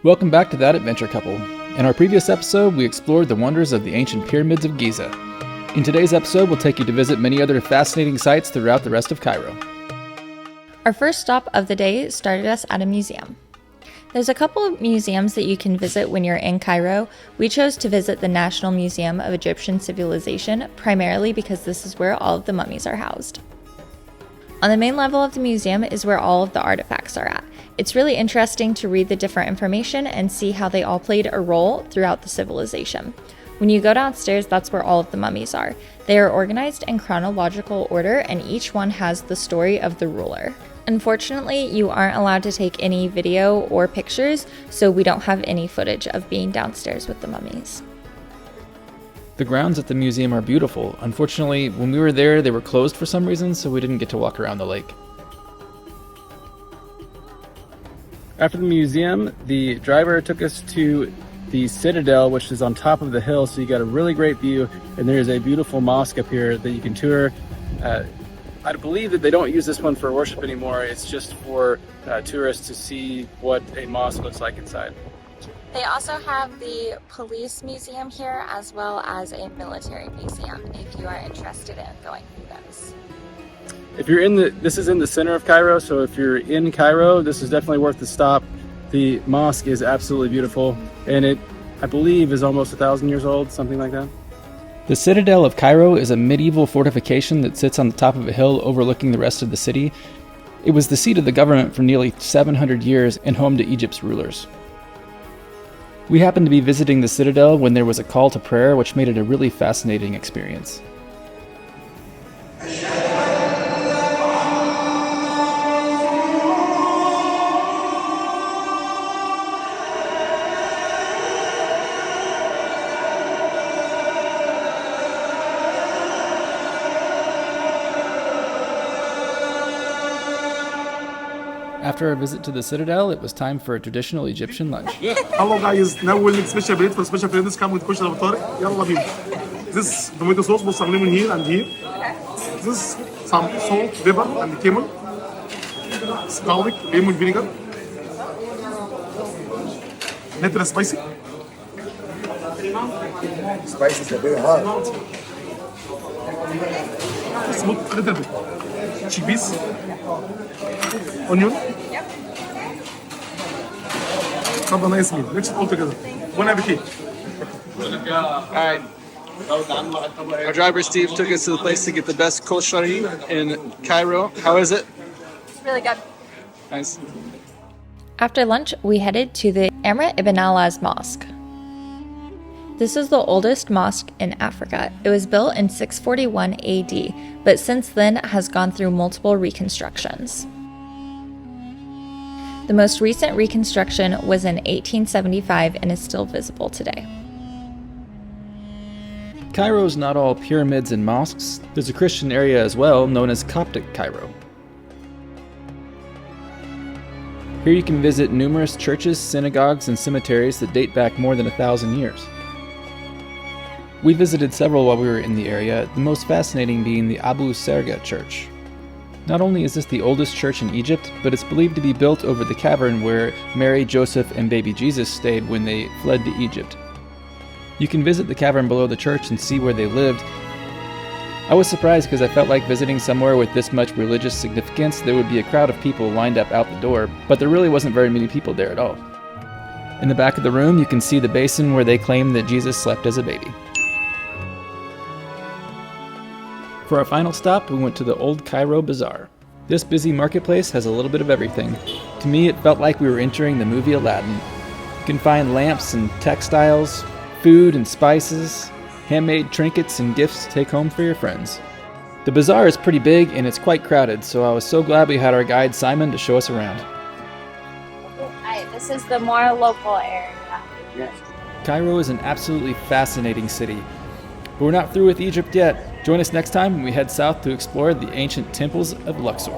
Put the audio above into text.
Welcome back to That Adventure Couple. In our previous episode, we explored the wonders of the ancient pyramids of Giza. In today's episode, we'll take you to visit many other fascinating sites throughout the rest of Cairo. Our first stop of the day started us at a museum. There's a couple of museums that you can visit when you're in Cairo. We chose to visit the National Museum of Egyptian Civilization, primarily because this is where all of the mummies are housed. On the main level of the museum is where all of the artifacts are at. It's really interesting to read the different information and see how they all played a role throughout the civilization. When you go downstairs, that's where all of the mummies are. They are organized in chronological order, and each one has the story of the ruler. Unfortunately, you aren't allowed to take any video or pictures, so we don't have any footage of being downstairs with the mummies. The grounds at the museum are beautiful. Unfortunately, when we were there, they were closed for some reason, so we didn't get to walk around the lake. After the museum, the driver took us to the Citadel, which is on top of the hill, so you got a really great view, and there's a beautiful mosque up here that you can tour. I believe that they don't use this one for worship anymore. It's just for tourists to see what a mosque looks like inside. They also have the police museum here, as well as a military museum, if you are interested in going through those. If you're this is in the center of Cairo, so if you're in Cairo, this is definitely worth the stop. The mosque is absolutely beautiful, and it, I believe, is almost 1,000 years old, something like that. The Citadel of Cairo is a medieval fortification that sits on the top of a hill overlooking the rest of the city. It was the seat of the government for nearly 700 years and home to Egypt's rulers. We happened to be visiting the Citadel when there was a call to prayer, which made it a really fascinating experience. After our visit to the Citadel, it was time for a traditional Egyptian lunch. Hello guys, now we'll make special bread for special friends. Come with kosher طارق. يلا بينا. This tomato sauce was in here and here. This some salt, pepper and cumin. Garlic, lemon vinegar. Little spicy. Spices are very hot. Smoked a little bit. Chickpeas. Onion. Have a nice meal. Let's eat all together. Bon appetit. Alright. Our driver Steve took us to the place to get the best koshari in Cairo. How is it? It's really good. Nice. After lunch, we headed to the Amr ibn Allah's Mosque. This is the oldest mosque in Africa. It was built in 641 AD, but since then has gone through multiple reconstructions. The most recent reconstruction was in 1875 and is still visible today. Cairo's not all pyramids and mosques. There's a Christian area as well, known as Coptic Cairo. Here you can visit numerous churches, synagogues, and cemeteries that date back more than 1,000 years. We visited several while we were in the area, the most fascinating being the Abu Serga church. Not only is this the oldest church in Egypt, but it's believed to be built over the cavern where Mary, Joseph, and baby Jesus stayed when they fled to Egypt. You can visit the cavern below the church and see where they lived. I was surprised because I felt like visiting somewhere with this much religious significance, there would be a crowd of people lined up out the door, but there really wasn't very many people there at all. In the back of the room, you can see the basin where they claim that Jesus slept as a baby. For our final stop, we went to the Old Cairo Bazaar. This busy marketplace has a little bit of everything. To me, it felt like we were entering the movie Aladdin. You can find lamps and textiles, food and spices, handmade trinkets and gifts to take home for your friends. The bazaar is pretty big and it's quite crowded, so I was so glad we had our guide Simon to show us around. This is the more local area. Cairo is an absolutely fascinating city. But we're not through with Egypt yet. Join us next time when we head south to explore the ancient temples of Luxor.